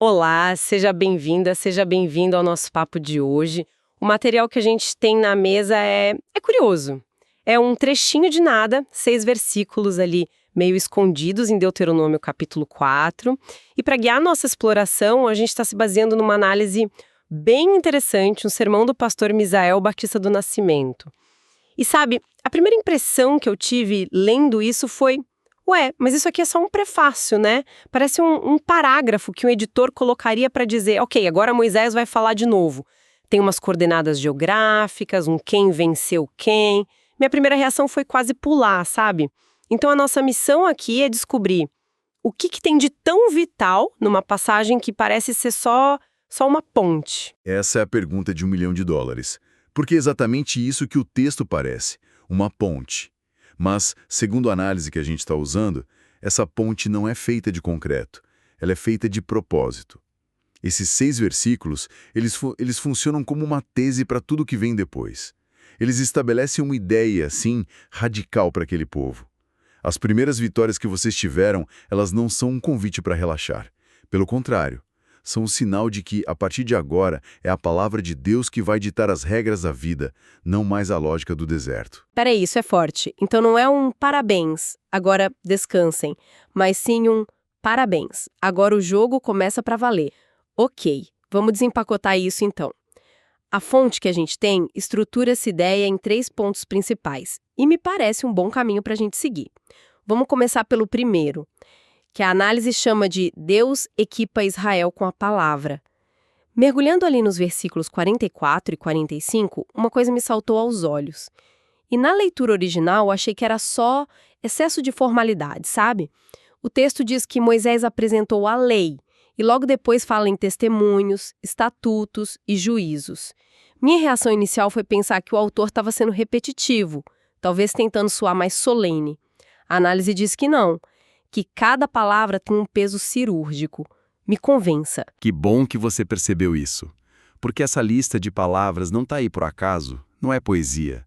Olá, seja bem-vinda, seja bem-vindo ao nosso papo de hoje. O material que a gente tem na mesa é curioso. É um trechinho de nada, 6 versículos ali meio escondidos em Deuteronômio capítulo 4. E para guiar nossa exploração, a gente está se baseando numa análise bem interessante, um sermão do pastor Misael Batista do Nascimento. E sabe, a primeira impressão que eu tive lendo isso foi: ué, mas isso aqui é só um prefácio, né? Parece um parágrafo que um editor colocaria para dizer, ok, agora Moisés vai falar de novo. Tem umas coordenadas geográficas, um quem venceu quem. Minha primeira reação foi quase pular, sabe? Então a nossa missão aqui é descobrir o que tem de tão vital numa passagem que parece ser só uma ponte. Essa é a pergunta de $1 milhão. Porque é exatamente isso que o texto parece, uma ponte. Mas, segundo a análise que a gente está usando, essa ponte não é feita de concreto, ela é feita de propósito. Esses 6 versículos, eles funcionam como uma tese para tudo que vem depois. Eles estabelecem uma ideia, assim, radical para aquele povo. As primeiras vitórias que vocês tiveram, elas não são um convite para relaxar. Pelo contrário, são um sinal de que, a partir de agora, é a palavra de Deus que vai ditar as regras da vida, não mais a lógica do deserto. Peraí, isso é forte. Então não é um parabéns, agora descansem, mas sim um parabéns, agora o jogo começa para valer. Ok, vamos desempacotar isso então. A fonte que a gente tem estrutura essa ideia em 3 pontos principais, e me parece um bom caminho para a gente seguir. Vamos começar pelo primeiro, que a análise chama de Deus equipa Israel com a palavra. Mergulhando ali nos versículos 44 e 45, uma coisa me saltou aos olhos. E na leitura original, achei que era só excesso de formalidade, sabe? O texto diz que Moisés apresentou a lei, e logo depois fala em testemunhos, estatutos e juízos. Minha reação inicial foi pensar que o autor estava sendo repetitivo, talvez tentando soar mais solene. A análise diz que não, que cada palavra tem um peso cirúrgico. Me convença. Que bom que você percebeu isso. Porque essa lista de palavras não está aí por acaso, não é poesia.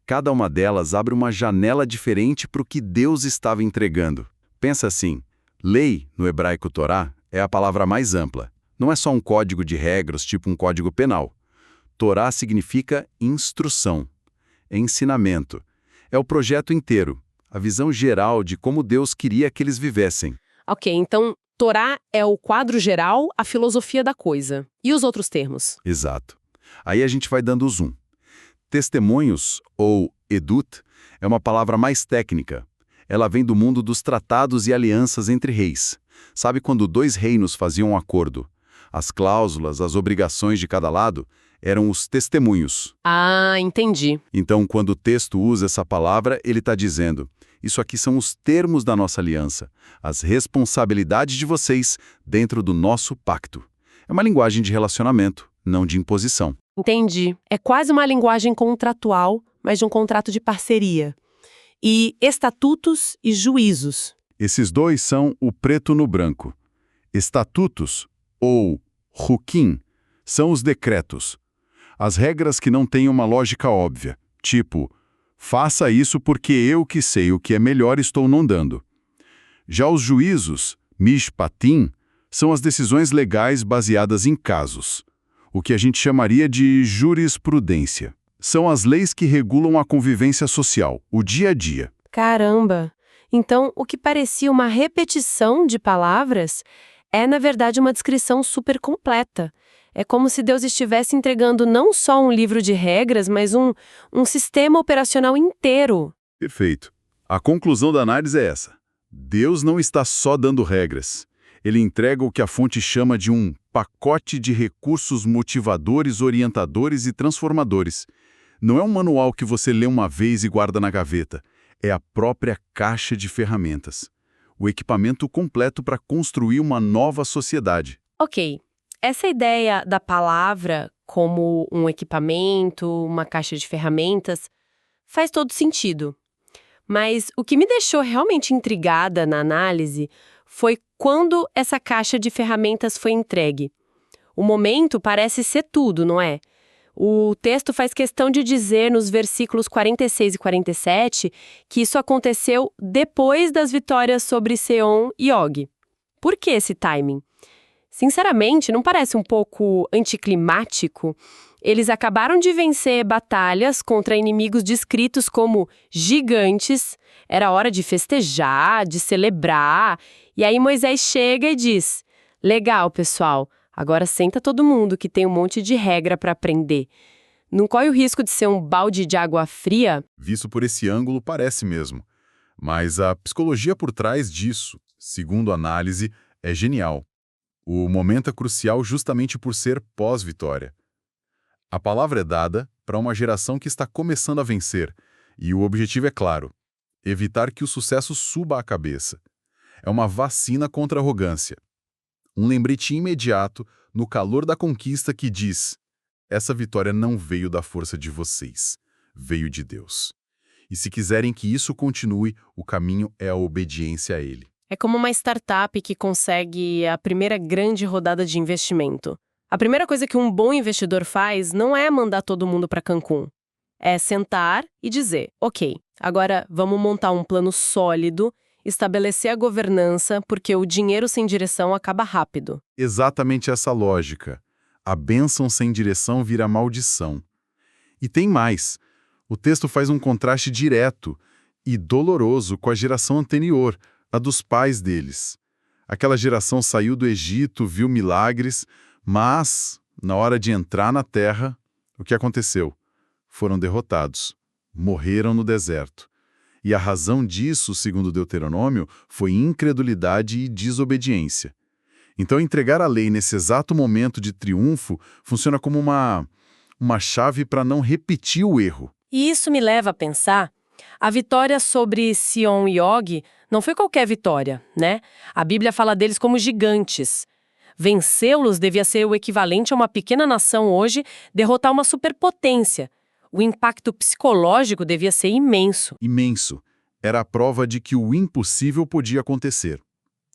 Cada uma delas abre uma janela diferente para o que Deus estava entregando. Pensa assim, lei, no hebraico Torá, é a palavra mais ampla. Não é só um código de regras, tipo um código penal. Torá significa instrução, ensinamento. É o projeto inteiro, a visão geral de como Deus queria que eles vivessem. Ok, então Torá é o quadro geral, a filosofia da coisa. E os outros termos? Exato. Aí a gente vai dando o zoom. Testemunhos, ou edut, é uma palavra mais técnica. Ela vem do mundo dos tratados e alianças entre reis. Sabe quando 2 reinos faziam um acordo? As cláusulas, as obrigações de cada lado eram os testemunhos. Ah, entendi. Então, quando o texto usa essa palavra, ele está dizendo: isso aqui são os termos da nossa aliança, as responsabilidades de vocês dentro do nosso pacto. É uma linguagem de relacionamento, não de imposição. Entendi. É quase uma linguagem contratual, mas de um contrato de parceria. E estatutos e juízos. Esses 2 são o preto no branco. Estatutos, ou hukim, são os decretos. As regras que não têm uma lógica óbvia, tipo, faça isso porque eu que sei o que é melhor estou não dando. Já os juízos, mishpatim, são as decisões legais baseadas em casos, o que a gente chamaria de jurisprudência. São as leis que regulam a convivência social, o dia a dia. Caramba! Então, o que parecia uma repetição de palavras é, na verdade, uma descrição super completa. É como se Deus estivesse entregando não só um livro de regras, mas um sistema operacional inteiro. Perfeito. A conclusão da análise é essa. Deus não está só dando regras. Ele entrega o que a fonte chama de um pacote de recursos motivadores, orientadores e transformadores. Não é um manual que você lê uma vez e guarda na gaveta. É a própria caixa de ferramentas. O equipamento completo para construir uma nova sociedade. Ok. Essa ideia da palavra como um equipamento, uma caixa de ferramentas, faz todo sentido. Mas o que me deixou realmente intrigada na análise foi quando essa caixa de ferramentas foi entregue. O momento parece ser tudo, não é? O texto faz questão de dizer nos versículos 46 e 47 que isso aconteceu depois das vitórias sobre Seom e Og. Por que esse timing? Sinceramente, não parece um pouco anticlimático? Eles acabaram de vencer batalhas contra inimigos descritos como gigantes. Era hora de festejar, de celebrar. E aí Moisés chega e diz: legal, pessoal, agora senta todo mundo que tem um monte de regra para aprender. Não corre o risco de ser um balde de água fria? Visto por esse ângulo, parece mesmo. Mas a psicologia por trás disso, segundo a análise, é genial. O momento é crucial justamente por ser pós-vitória. A palavra é dada para uma geração que está começando a vencer, e o objetivo é claro: evitar que o sucesso suba a cabeça. É uma vacina contra a arrogância. Um lembrete imediato, no calor da conquista, que diz: essa vitória não veio da força de vocês, veio de Deus. E se quiserem que isso continue, o caminho é a obediência a Ele. É como uma startup que consegue a primeira grande rodada de investimento. A primeira coisa que um bom investidor faz não é mandar todo mundo para Cancún. É sentar e dizer: ok, agora vamos montar um plano sólido, estabelecer a governança, porque o dinheiro sem direção acaba rápido. Exatamente essa lógica. A bênção sem direção vira maldição. E tem mais. O texto faz um contraste direto e doloroso com a geração anterior, a dos pais deles. Aquela geração saiu do Egito, viu milagres, mas, na hora de entrar na terra, o que aconteceu? Foram derrotados. Morreram no deserto. E a razão disso, segundo Deuteronômio, foi incredulidade e desobediência. Então, entregar a lei nesse exato momento de triunfo funciona como uma chave para não repetir o erro. E isso me leva a pensar: a vitória sobre Sion e Og não foi qualquer vitória, né? A Bíblia fala deles como gigantes. Vencê-los devia ser o equivalente a uma pequena nação hoje derrotar uma superpotência. O impacto psicológico devia ser imenso. Imenso. Era a prova de que o impossível podia acontecer.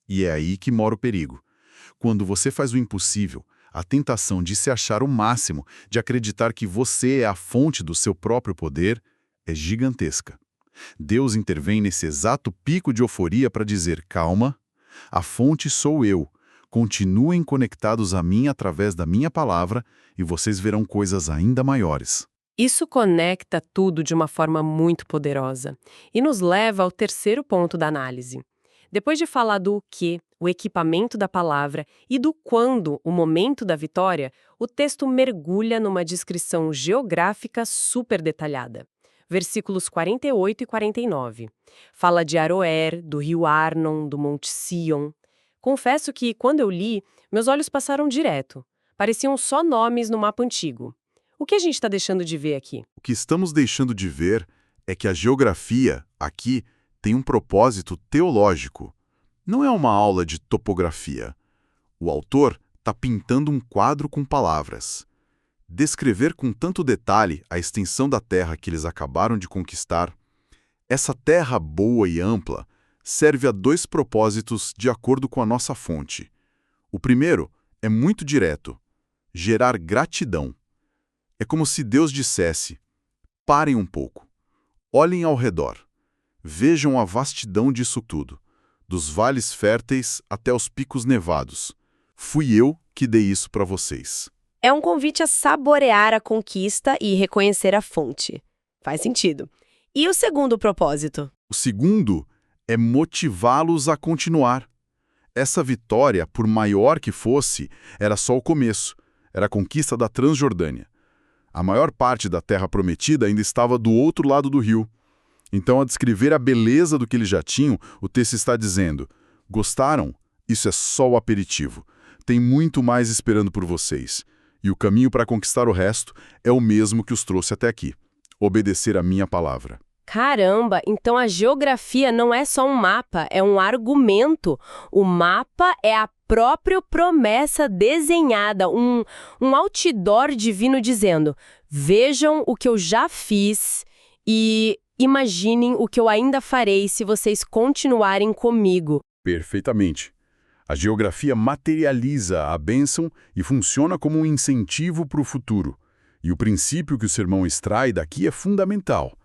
E é aí que mora o perigo. Quando você faz o impossível, a tentação de se achar o máximo, de acreditar que você é a fonte do seu próprio poder, é gigantesca. Deus intervém nesse exato pico de euforia para dizer: calma, a fonte sou eu. Continuem conectados a mim através da minha palavra e vocês verão coisas ainda maiores. Isso conecta tudo de uma forma muito poderosa e nos leva ao terceiro ponto da análise. Depois de falar do que, o equipamento da palavra, e do quando, o momento da vitória, o texto mergulha numa descrição geográfica super detalhada. Versículos 48 e 49. Fala de Aroer, do rio Arnon, do Monte Sion. Confesso que, quando eu li, meus olhos passaram direto. Pareciam só nomes no mapa antigo. O que a gente está deixando de ver aqui? O que estamos deixando de ver é que a geografia, aqui, tem um propósito teológico. Não é uma aula de topografia. O autor está pintando um quadro com palavras. Descrever com tanto detalhe a extensão da terra que eles acabaram de conquistar, essa terra boa e ampla, serve a dois propósitos de acordo com a nossa fonte. O primeiro é muito direto: gerar gratidão. É como se Deus dissesse: parem um pouco, olhem ao redor, vejam a vastidão disso tudo, dos vales férteis até os picos nevados. Fui eu que dei isso para vocês. É um convite a saborear a conquista e reconhecer a fonte. Faz sentido. E o segundo propósito? O segundo é motivá-los a continuar. Essa vitória, por maior que fosse, era só o começo. Era a conquista da Transjordânia. A maior parte da Terra Prometida ainda estava do outro lado do rio. Então, ao descrever a beleza do que eles já tinham, o texto está dizendo: gostaram? Isso é só o aperitivo. Tem muito mais esperando por vocês. E o caminho para conquistar o resto é o mesmo que os trouxe até aqui: obedecer a minha palavra. Caramba, então a geografia não é só um mapa, é um argumento. O mapa é a própria promessa desenhada, um outdoor divino dizendo: vejam o que eu já fiz e imaginem o que eu ainda farei se vocês continuarem comigo. Perfeitamente. A geografia materializa a bênção e funciona como um incentivo para o futuro. E o princípio que o sermão extrai daqui é fundamental.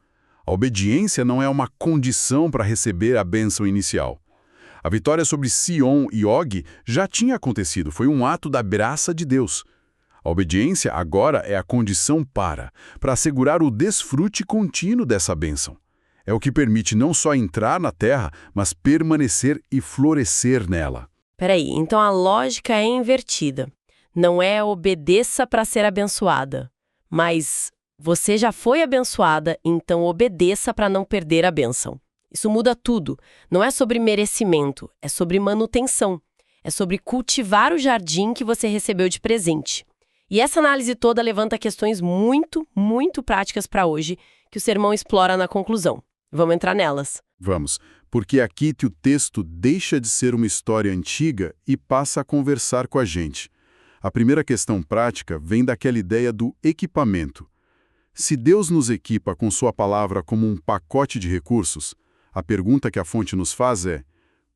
A obediência não é uma condição para receber a bênção inicial. A vitória sobre Sion e Og já tinha acontecido, foi um ato da graça de Deus. A obediência agora é a condição para assegurar o desfrute contínuo dessa bênção. É o que permite não só entrar na terra, mas permanecer e florescer nela. Peraí, então a lógica é invertida. Não é obedeça para ser abençoada, mas você já foi abençoada, então obedeça para não perder a bênção. Isso muda tudo. Não é sobre merecimento, é sobre manutenção. É sobre cultivar o jardim que você recebeu de presente. E essa análise toda levanta questões muito, muito práticas para hoje, que o sermão explora na conclusão. Vamos entrar nelas. Vamos, porque aqui que o texto deixa de ser uma história antiga e passa a conversar com a gente. A primeira questão prática vem daquela ideia do equipamento. Se Deus nos equipa com sua palavra como um pacote de recursos, a pergunta que a fonte nos faz é: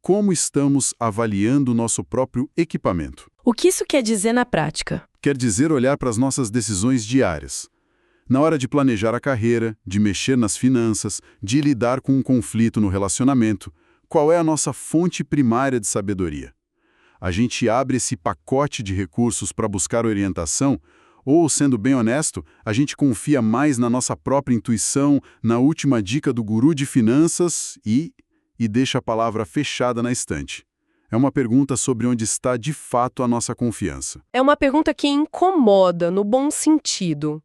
como estamos avaliando o nosso próprio equipamento? O que isso quer dizer na prática? Quer dizer olhar para as nossas decisões diárias. Na hora de planejar a carreira, de mexer nas finanças, de lidar com um conflito no relacionamento, qual é a nossa fonte primária de sabedoria? A gente abre esse pacote de recursos para buscar orientação, ou, sendo bem honesto, a gente confia mais na nossa própria intuição, na última dica do guru de finanças e deixa a palavra fechada na estante? É uma pergunta sobre onde está de fato a nossa confiança. É uma pergunta que incomoda, no bom sentido.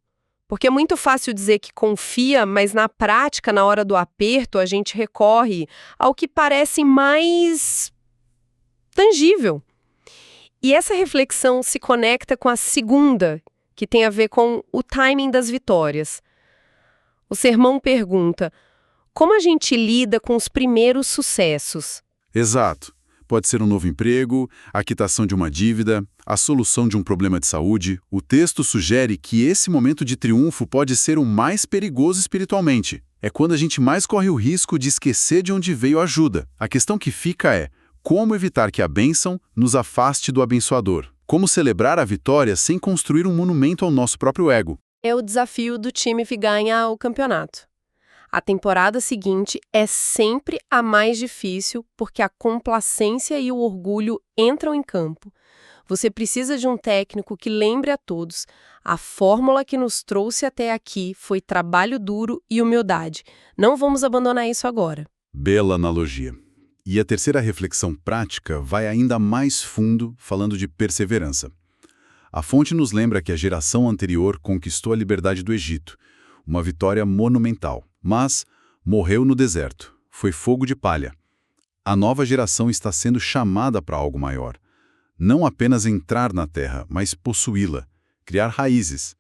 Porque é muito fácil dizer que confia, mas na prática, na hora do aperto, a gente recorre ao que parece mais tangível. E essa reflexão se conecta com a segunda, que tem a ver com o timing das vitórias. O sermão pergunta: como a gente lida com os primeiros sucessos? Exato. Pode ser um novo emprego, a quitação de uma dívida, a solução de um problema de saúde. O texto sugere que esse momento de triunfo pode ser o mais perigoso espiritualmente. É quando a gente mais corre o risco de esquecer de onde veio a ajuda. A questão que fica é: como evitar que a bênção nos afaste do abençoador? Como celebrar a vitória sem construir um monumento ao nosso próprio ego? É o desafio do time que ganha o campeonato. A temporada seguinte é sempre a mais difícil porque a complacência e o orgulho entram em campo. Você precisa de um técnico que lembre a todos: a fórmula que nos trouxe até aqui foi trabalho duro e humildade. Não vamos abandonar isso agora. Bela analogia. E a terceira reflexão prática vai ainda mais fundo, falando de perseverança. A fonte nos lembra que a geração anterior conquistou a liberdade do Egito, uma vitória monumental, mas morreu no deserto, foi fogo de palha. A nova geração está sendo chamada para algo maior. Não apenas entrar na terra, mas possuí-la, criar raízes.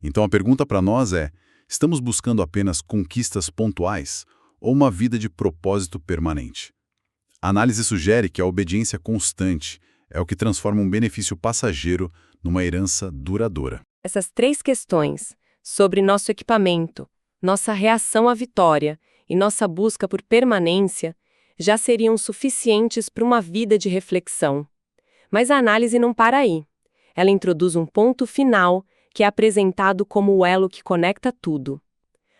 Então a pergunta para nós é: estamos buscando apenas conquistas pontuais ou uma vida de propósito permanente? A análise sugere que a obediência constante é o que transforma um benefício passageiro numa herança duradoura. Essas três questões, sobre nosso equipamento, nossa reação à vitória e nossa busca por permanência, já seriam suficientes para uma vida de reflexão. Mas a análise não para aí. Ela introduz um ponto final que é apresentado como o elo que conecta tudo.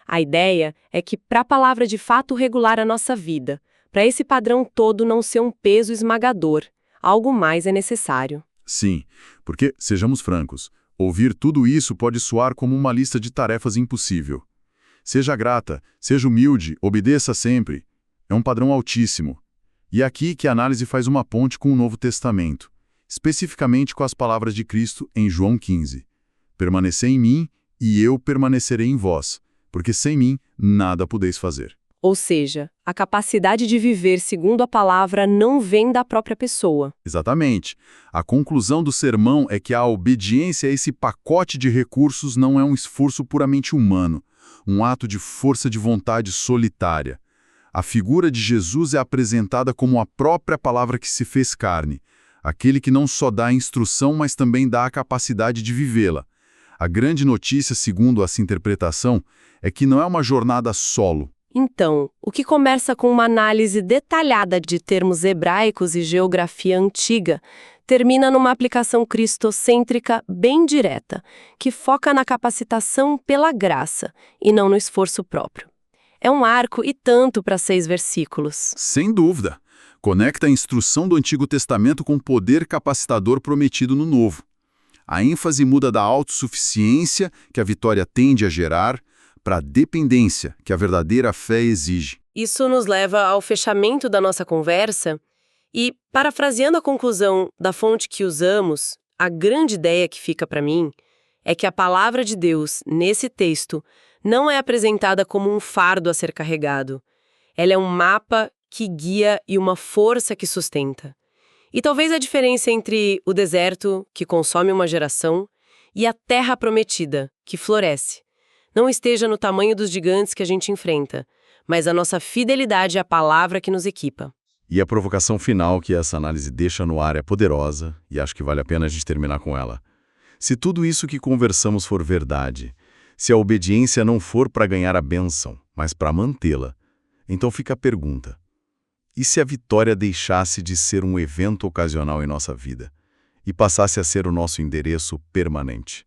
A ideia é que, para a palavra de fato regular a nossa vida, para esse padrão todo não ser um peso esmagador, algo mais é necessário. Sim, porque, sejamos francos, ouvir tudo isso pode soar como uma lista de tarefas impossível. Seja grata, seja humilde, obedeça sempre. É um padrão altíssimo. E é aqui que a análise faz uma ponte com o Novo Testamento, especificamente com as palavras de Cristo em João 15. Permanecei em mim e eu permanecerei em vós, porque sem mim nada podeis fazer. Ou seja, a capacidade de viver segundo a palavra não vem da própria pessoa. Exatamente. A conclusão do sermão é que a obediência a esse pacote de recursos não é um esforço puramente humano, um ato de força de vontade solitária. A figura de Jesus é apresentada como a própria palavra que se fez carne, aquele que não só dá a instrução, mas também dá a capacidade de vivê-la. A grande notícia, segundo essa interpretação, é que não é uma jornada solo. Então, o que começa com uma análise detalhada de termos hebraicos e geografia antiga, termina numa aplicação cristocêntrica bem direta, que foca na capacitação pela graça e não no esforço próprio. É um arco e tanto para 6 versículos. Sem dúvida. Conecta a instrução do Antigo Testamento com o poder capacitador prometido no Novo. A ênfase muda da autossuficiência, que a vitória tende a gerar, para a dependência, que a verdadeira fé exige. Isso nos leva ao fechamento da nossa conversa e, parafraseando a conclusão da fonte que usamos, a grande ideia que fica para mim é que a palavra de Deus, nesse texto, não é apresentada como um fardo a ser carregado. Ela é um mapa que guia e uma força que sustenta. E talvez a diferença entre o deserto, que consome uma geração, e a terra prometida, que floresce, não esteja no tamanho dos gigantes que a gente enfrenta, mas a nossa fidelidade à palavra que nos equipa. E a provocação final que essa análise deixa no ar é poderosa, e acho que vale a pena a gente terminar com ela. Se tudo isso que conversamos for verdade, se a obediência não for para ganhar a bênção, mas para mantê-la, então fica a pergunta: e se a vitória deixasse de ser um evento ocasional em nossa vida e passasse a ser o nosso endereço permanente?